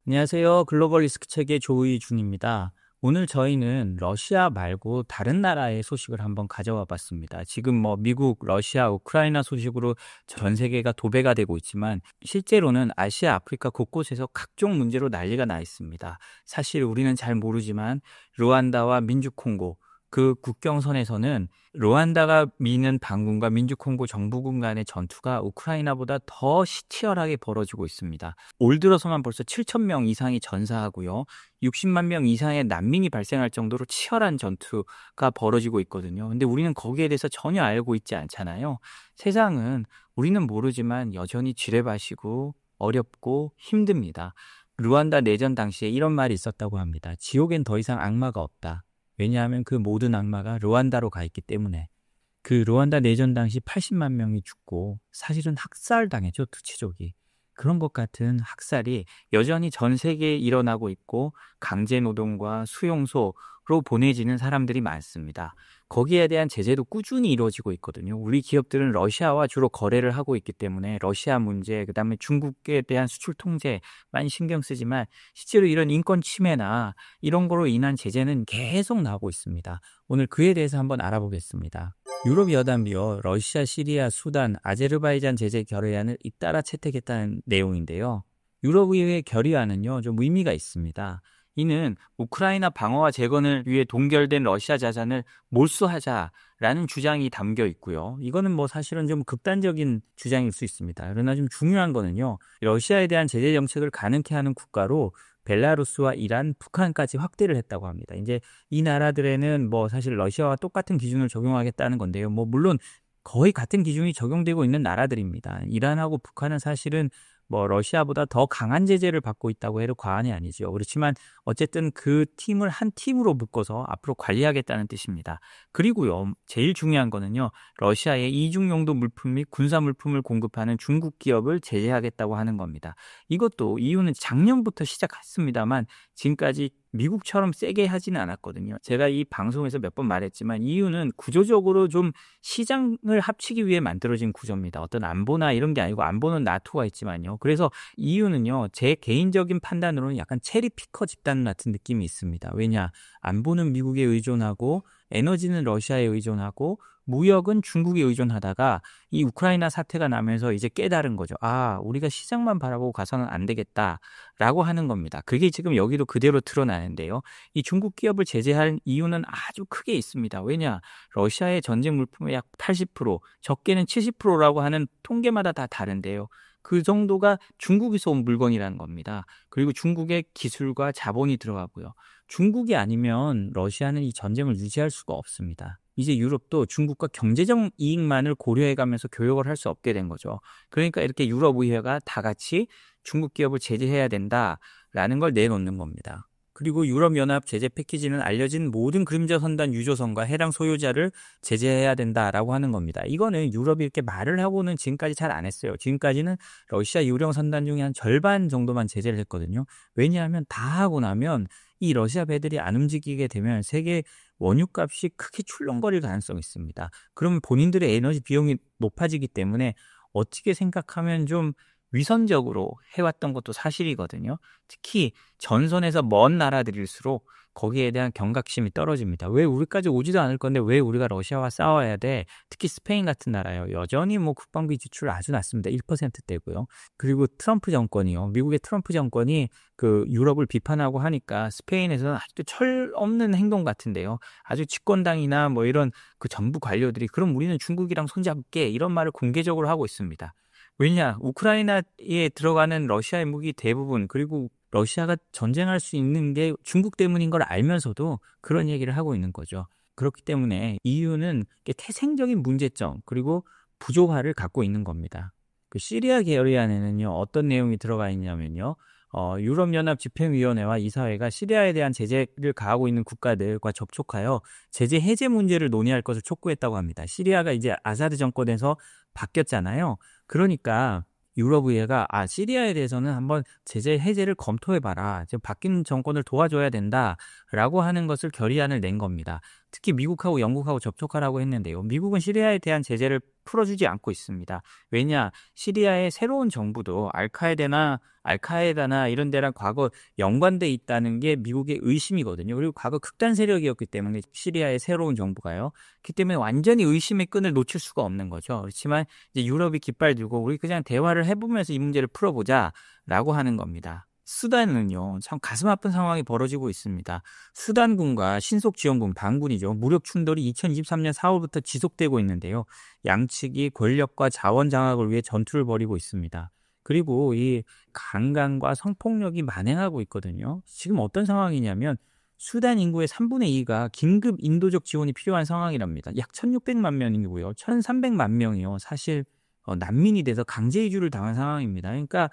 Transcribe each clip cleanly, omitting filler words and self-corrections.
안녕하세요. 글로벌 리스크 책의 조의준입니다. 오늘 저희는 러시아 말고 다른 나라의 소식을 한번 가져와 봤습니다. 지금 미국, 러시아, 우크라이나 소식으로 전 세계가 도배가 되고 있지만 실제로는 아시아, 아프리카 곳곳에서 각종 문제로 난리가 나 있습니다. 사실 우리는 잘 모르지만 루안다와 민주콩고, 그 국경선에서는 루안다가 미는 반군과 민주콩고 정부군 간의 전투가 우크라이나보다 더 치열하게 벌어지고 있습니다. 올 들어서만 벌써 7천 명 이상이 전사하고요. 60만 명 이상의 난민이 발생할 정도로 치열한 전투가 벌어지고 있거든요. 근데 우리는 거기에 대해서 전혀 알고 있지 않잖아요. 세상은 우리는 모르지만 여전히 지뢰밭이고 어렵고 힘듭니다. 루안다 내전 당시에 이런 말이 있었다고 합니다. 지옥엔 더 이상 악마가 없다. 왜냐하면 그 모든 악마가 루안다로 가 있기 때문에. 그 루안다 내전 당시 80만 명이 죽고 사실은 학살당했죠, 투치족이. 그런 것 같은 학살이 여전히 전 세계에 일어나고 있고 강제노동과 수용소로 보내지는 사람들이 많습니다. 거기에 대한 제재도 꾸준히 이루어지고 있거든요. 우리 기업들은 러시아와 주로 거래를 하고 있기 때문에 러시아 문제, 그다음에 중국에 대한 수출 통제 많이 신경 쓰지만 실제로 이런 인권 침해나 이런 거로 인한 제재는 계속 나오고 있습니다. 오늘 그에 대해서 한번 알아보겠습니다. 유럽 여담비요, 러시아, 시리아, 수단, 아제르바이잔 제재 결의안을 잇따라 채택했다는 내용인데요. 유럽의회 결의안은요, 좀 의미가 있습니다. 이는 우크라이나 방어와 재건을 위해 동결된 러시아 자산을 몰수하자라는 주장이 담겨 있고요. 이거는 사실은 좀 극단적인 주장일 수 있습니다. 그러나 좀 중요한 거는요, 러시아에 대한 제재 정책을 가능케 하는 국가로 벨라루스와 이란, 북한까지 확대를 했다고 합니다. 이제 이 나라들에는 사실 러시아와 똑같은 기준을 적용하겠다는 건데요. 물론 거의 같은 기준이 적용되고 있는 나라들입니다. 이란하고 북한은 사실은 러시아보다 더 강한 제재를 받고 있다고 해도 과언이 아니죠. 그렇지만 어쨌든 그 팀을 한 팀으로 묶어서 앞으로 관리하겠다는 뜻입니다. 그리고요, 제일 중요한 거는요, 러시아에 이중용도 물품 및 군사 물품을 공급하는 중국 기업을 제재하겠다고 하는 겁니다. 이것도 이유는 작년부터 시작했습니다만 지금까지 미국처럼 세게 하지는 않았거든요. 제가 이 방송에서 몇 번 말했지만 이유는 구조적으로 좀 시장을 합치기 위해 만들어진 구조입니다. 어떤 안보나 이런 게 아니고, 안보는 나토가 있지만요. 그래서 이유는요, 제 개인적인 판단으로는 약간 체리 피커 집단 같은 느낌이 있습니다. 왜냐? 안보는 미국에 의존하고 에너지는 라시아에 의존하고 무역은 중국에 의존하다가 이 우크라이나 사태가 나면서 이제 깨달은 거죠. 우리가 시장만 바라보고 가서는 안 되겠다라고 하는 겁니다. 그게 지금 여기도 그대로 드러나는데요. 이 중국 기업을 제재할 이유는 아주 크게 있습니다. 왜냐? 러시아의 전쟁 물품의 약 80%, 적게는 70%라고 하는 통계마다 다 다른데요. 그 정도가 중국에서 온 물건이라는 겁니다. 그리고 중국의 기술과 자본이 들어가고요. 중국이 아니면 러시아는 이 전쟁을 유지할 수가 없습니다. 이제 유럽도 중국과 경제적 이익만을 고려해가면서 교역을 할 수 없게 된 거죠. 그러니까 이렇게 유럽의회가 다 같이 중국 기업을 제재해야 된다라는 걸 내놓는 겁니다. 그리고 유럽연합 제재 패키지는 알려진 모든 그림자 선단 유조선과 해당 소유자를 제재해야 된다라고 하는 겁니다. 이거는 유럽이 이렇게 말을 하고는 지금까지 잘 안 했어요. 지금까지는 러시아 유령 선단 중에 한 절반 정도만 제재를 했거든요. 왜냐하면 다 하고 나면 이 러시아 배들이 안 움직이게 되면 세계 원유값이 크게 출렁거릴 가능성이 있습니다. 그러면 본인들의 에너지 비용이 높아지기 때문에 어떻게 생각하면 좀 위선적으로 해왔던 것도 사실이거든요. 특히 전선에서 먼 나라들일수록 거기에 대한 경각심이 떨어집니다. 왜 우리까지 오지도 않을 건데 왜 우리가 러시아와 싸워야 돼? 특히 스페인 같은 나라요. 여전히 국방비 지출 아주 낮습니다. 1%대고요. 그리고 트럼프 정권이요. 미국의 트럼프 정권이 그 유럽을 비판하고 하니까 스페인에서는 아직도 철 없는 행동 같은데요. 아주 집권당이나 이런 그 정부 관료들이 그럼 우리는 중국이랑 손잡게 이런 말을 공개적으로 하고 있습니다. 왜냐? 우크라이나에 들어가는 러시아의 무기 대부분, 그리고 러시아가 전쟁할 수 있는 게 중국 때문인 걸 알면서도 그런 얘기를 하고 있는 거죠. 그렇기 때문에 EU는 태생적인 문제점 그리고 부조화를 갖고 있는 겁니다. 그 시리아 결의안에는요, 어떤 내용이 들어가 있냐면요. 유럽연합 집행위원회와 이사회가 시리아에 대한 제재를 가하고 있는 국가들과 접촉하여 제재 해제 문제를 논의할 것을 촉구했다고 합니다. 시리아가 이제 아사드 정권에서 바뀌었잖아요. 그러니까 유럽의회가 시리아에 대해서는 한번 제재 해제를 검토해봐라. 지금 바뀐 정권을 도와줘야 된다라고 하는 것을 결의안을 낸 겁니다. 특히 미국하고 영국하고 접촉하라고 했는데요. 미국은 시리아에 대한 제재를 풀어주지 않고 있습니다. 왜냐? 시리아의 새로운 정부도 알카에다나 이런 데랑 과거 연관돼 있다는 게 미국의 의심이거든요. 그리고 과거 극단 세력이었기 때문에 시리아의 새로운 정부가요. 그렇기 때문에 완전히 의심의 끈을 놓칠 수가 없는 거죠. 그렇지만 이제 유럽이 깃발 들고 우리 그냥 대화를 해보면서 이 문제를 풀어보자라고 하는 겁니다. 수단은요, 참 가슴 아픈 상황이 벌어지고 있습니다. 수단군과 신속지원군, 반군이죠. 무력 충돌이 2023년 4월부터 지속되고 있는데요. 양측이 권력과 자원 장악을 위해 전투를 벌이고 있습니다. 그리고 이 강간과 성폭력이 만행하고 있거든요. 지금 어떤 상황이냐면 수단 인구의 3분의 2가 긴급 인도적 지원이 필요한 상황이랍니다. 약 1600만 명이고요. 1300만 명이요. 사실 난민이 돼서 강제 이주를 당한 상황입니다. 그러니까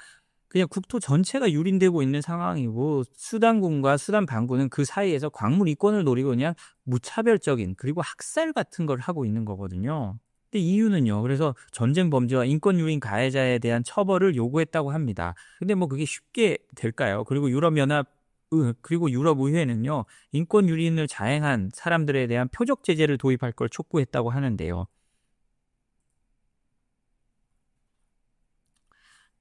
그냥 국토 전체가 유린되고 있는 상황이고 수단군과 수단 반군은 그 사이에서 광물 이권을 노리고 그냥 무차별적인 그리고 학살 같은 걸 하고 있는 거거든요. 근데 이유는요. 그래서 전쟁 범죄와 인권 유린 가해자에 대한 처벌을 요구했다고 합니다. 근데 뭐 그게 쉽게 될까요? 그리고 유럽의회는요. 인권 유린을 자행한 사람들에 대한 표적 제재를 도입할 걸 촉구했다고 하는데요.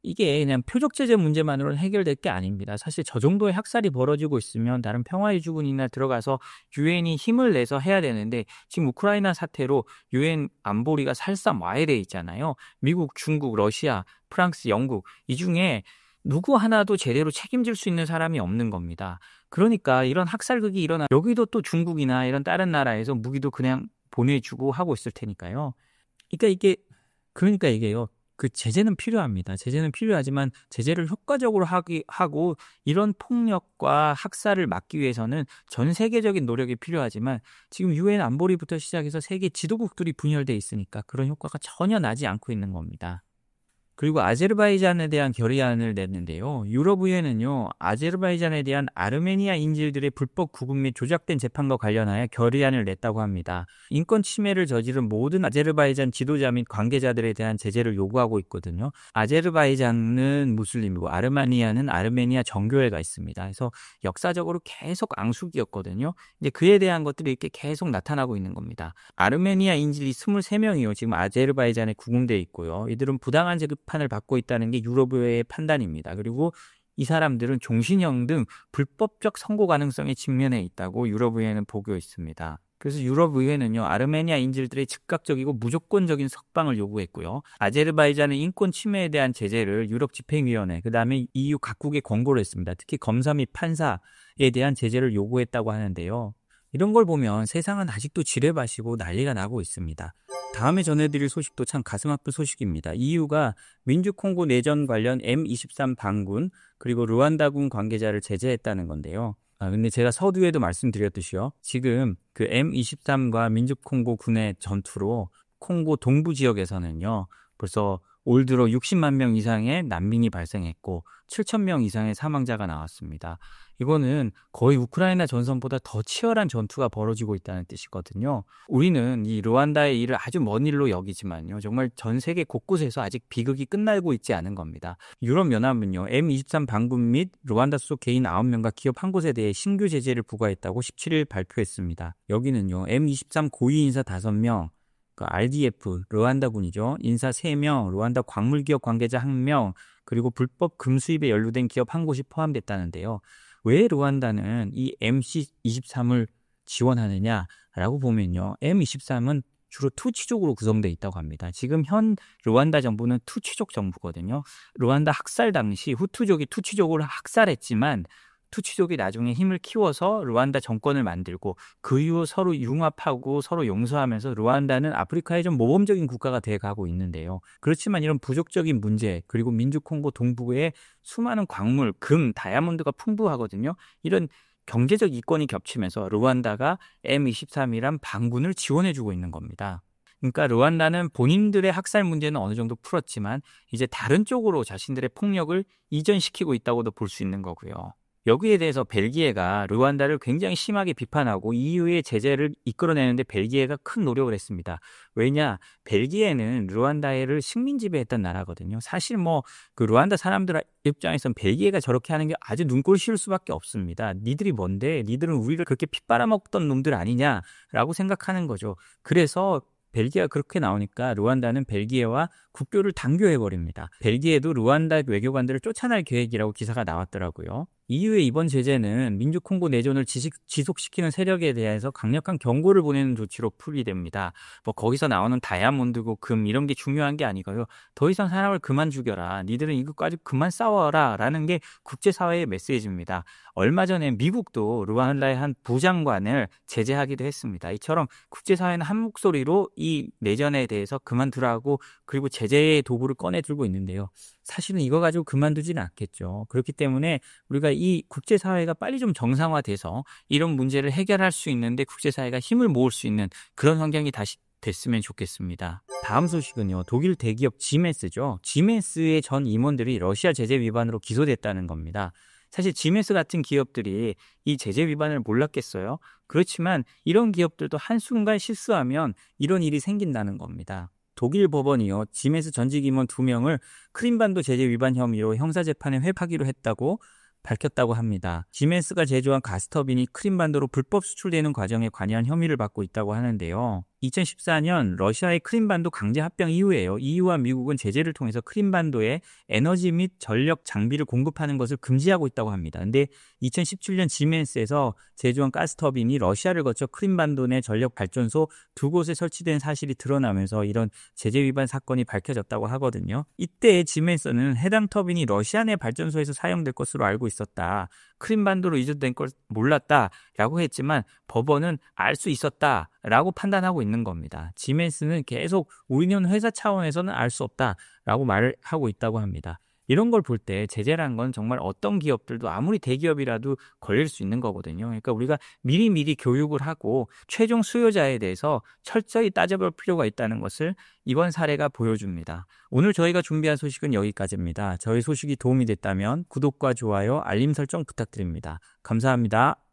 이게 그냥 표적 제재 문제만으로는 해결될 게 아닙니다. 사실 저 정도의 학살이 벌어지고 있으면 다른 평화유지군이나 들어가서 유엔이 힘을 내서 해야 되는데 지금 우크라이나 사태로 유엔 안보리가 살상 와해돼 있잖아요. 미국, 중국, 러시아, 프랑스, 영국 이 중에 누구 하나도 제대로 책임질 수 있는 사람이 없는 겁니다. 그러니까 이런 학살극이 여기도 또 중국이나 이런 다른 나라에서 무기도 그냥 보내주고 하고 있을 테니까요. 그러니까 이게요. 그 제재는 필요합니다. 제재는 필요하지만 제재를 효과적으로 하고 이런 폭력과 학살을 막기 위해서는 전 세계적인 노력이 필요하지만 지금 유엔 안보리부터 시작해서 세계 지도국들이 분열돼 있으니까 그런 효과가 전혀 나지 않고 있는 겁니다. 그리고 아제르바이잔에 대한 결의안을 냈는데요. 유럽의회는요. 아제르바이잔에 대한 아르메니아 인질들의 불법 구금 및 조작된 재판과 관련하여 결의안을 냈다고 합니다. 인권 침해를 저지른 모든 아제르바이잔 지도자 및 관계자들에 대한 제재를 요구하고 있거든요. 아제르바이잔은 무슬림이고 아르메니아는 아르메니아 정교회가 있습니다. 그래서 역사적으로 계속 앙숙이었거든요. 이제 그에 대한 것들이 이렇게 계속 나타나고 있는 겁니다. 아르메니아 인질이 23명이요. 지금 아제르바이잔에 구금돼 있고요. 이들은 부당한 재판을 받고 있다는 게 유럽의회의 판단입니다. 그리고 이 사람들은 종신형 등 불법적 선고 가능성에 직면해 있다고 유럽의회는 보고 있습니다. 그래서 유럽의회는요. 아르메니아 인질들의 즉각적이고 무조건적인 석방을 요구했고요. 아제르바이잔의 인권 침해에 대한 제재를 유럽 집행위원회 그다음에 EU 각국에 권고를 했습니다. 특히 검사 및 판사에 대한 제재를 요구했다고 하는데요. 이런 걸 보면 세상은 아직도 지뢰밭이고 난리가 나고 있습니다. 다음에 전해드릴 소식도 참 가슴 아픈 소식입니다. EU가 민주콩고 내전 관련 M23 반군 그리고 루안다군 관계자를 제재했다는 건데요. 근데 제가 서두에도 말씀드렸듯이요. 지금 그 M23과 민주콩고 군의 전투로 콩고 동부 지역에서는요. 벌써 올 들어 60만 명 이상의 난민이 발생했고 7천 명 이상의 사망자가 나왔습니다. 이거는 거의 우크라이나 전선보다 더 치열한 전투가 벌어지고 있다는 뜻이거든요. 우리는 이 루안다의 일을 아주 먼 일로 여기지만요. 정말 전 세계 곳곳에서 아직 비극이 끝나고 있지 않은 겁니다. 유럽연합은요. M23 반군 및 루안다 소속 개인 9명과 기업 한 곳에 대해 신규 제재를 부과했다고 17일 발표했습니다. 여기는요. M23 고위 인사 5명, RDF, 루안다군이죠. 인사 3명, 루안다 광물기업 관계자 1명, 그리고 불법 금수입에 연루된 기업 한 곳이 포함됐다는데요. 왜 루안다는 이 MC23을 지원하느냐라고 보면요. M23은 주로 투치족으로 구성되어 있다고 합니다. 지금 현 루안다 정부는 투치족 정부거든요. 루안다 학살 당시 후투족이 투치족을 학살했지만 투치족이 나중에 힘을 키워서 루안다 정권을 만들고 그 이후 서로 융합하고 서로 용서하면서 루안다는 아프리카의 좀 모범적인 국가가 돼가고 있는데요. 그렇지만 이런 부족적인 문제 그리고 민주콩고 동부의 수많은 광물, 금, 다이아몬드가 풍부하거든요. 이런 경제적 이권이 겹치면서 루안다가 M23이란 반군을 지원해주고 있는 겁니다. 그러니까 루안다는 본인들의 학살 문제는 어느 정도 풀었지만 이제 다른 쪽으로 자신들의 폭력을 이전시키고 있다고도 볼 수 있는 거고요. 여기에 대해서 벨기에가 르완다를 굉장히 심하게 비판하고 EU의 제재를 이끌어내는데 벨기에가 큰 노력을 했습니다. 왜냐? 벨기에는 르완다를 식민 지배했던 나라거든요. 사실 뭐 그 르완다 사람들 입장에선 벨기에가 저렇게 하는 게 아주 눈꼴 쉬울 수밖에 없습니다. 니들이 뭔데? 니들은 우리를 그렇게 핏빨아먹던 놈들 아니냐라고 생각하는 거죠. 그래서 벨기에가 그렇게 나오니까 르완다는 벨기에와 국교를 단교해버립니다. 벨기에도 르완다 외교관들을 쫓아낼 계획이라고 기사가 나왔더라고요. EU의 이번 제재는 민주 콩고 내전을 지속시키는 세력에 대해서 강력한 경고를 보내는 조치로 풀이됩니다. 뭐 거기서 나오는 다이아몬드고 금 이런 게 중요한 게 아니고요. 더 이상 사람을 그만 죽여라. 니들은 이것까지 그만 싸워라. 라는 게 국제사회의 메시지입니다. 얼마 전에 미국도 르완다의 한 부장관을 제재하기도 했습니다. 이처럼 국제사회는 한 목소리로 이 내전에 대해서 그만두라고 그리고 제재의 도구를 꺼내 들고 있는데요. 사실은 이거 가지고 그만두지는 않겠죠. 그렇기 때문에 우리가 이 국제사회가 빨리 좀 정상화돼서 이런 문제를 해결할 수 있는데 국제사회가 힘을 모을 수 있는 그런 환경이 다시 됐으면 좋겠습니다. 다음 소식은요. 독일 대기업 지메스죠. 지메스의 전 임원들이 러시아 제재 위반으로 기소됐다는 겁니다. 사실 지메스 같은 기업들이 이 제재 위반을 몰랐겠어요? 그렇지만 이런 기업들도 한순간 실수하면 이런 일이 생긴다는 겁니다. 독일 법원이요. 지메스 전직 임원 2명을 크림반도 제재 위반 혐의로 형사재판에 회부하기로 했다고 밝혔다고 합니다. 지메스가 제조한 가스터빈이 크림반도로 불법 수출되는 과정에 관여한 혐의를 받고 있다고 하는데요. 2014년 러시아의 크림반도 강제 합병 이후에요. EU와 미국은 제재를 통해서 크림반도에 에너지 및 전력 장비를 공급하는 것을 금지하고 있다고 합니다. 근데 2017년 지메스에서 제조한 가스터빈이 러시아를 거쳐 크림반도 내 전력 발전소 2곳에 설치된 사실이 드러나면서 이런 제재 위반 사건이 밝혀졌다고 하거든요. 이때 지메스는 해당 터빈이 러시아 내 발전소에서 사용될 것으로 알고 있었다. 크림반도로 이전된 걸 몰랐다라고 했지만 법원은 알 수 있었다라고 판단하고 있는 겁니다. 지메스는 계속 우리는 회사 차원에서는 알 수 없다라고 말을 하고 있다고 합니다. 이런 걸 볼 때 제재란 건 정말 어떤 기업들도 아무리 대기업이라도 걸릴 수 있는 거거든요. 그러니까 우리가 미리미리 교육을 하고 최종 수요자에 대해서 철저히 따져볼 필요가 있다는 것을 이번 사례가 보여줍니다. 오늘 저희가 준비한 소식은 여기까지입니다. 저희 소식이 도움이 됐다면 구독과 좋아요, 알림 설정 부탁드립니다. 감사합니다.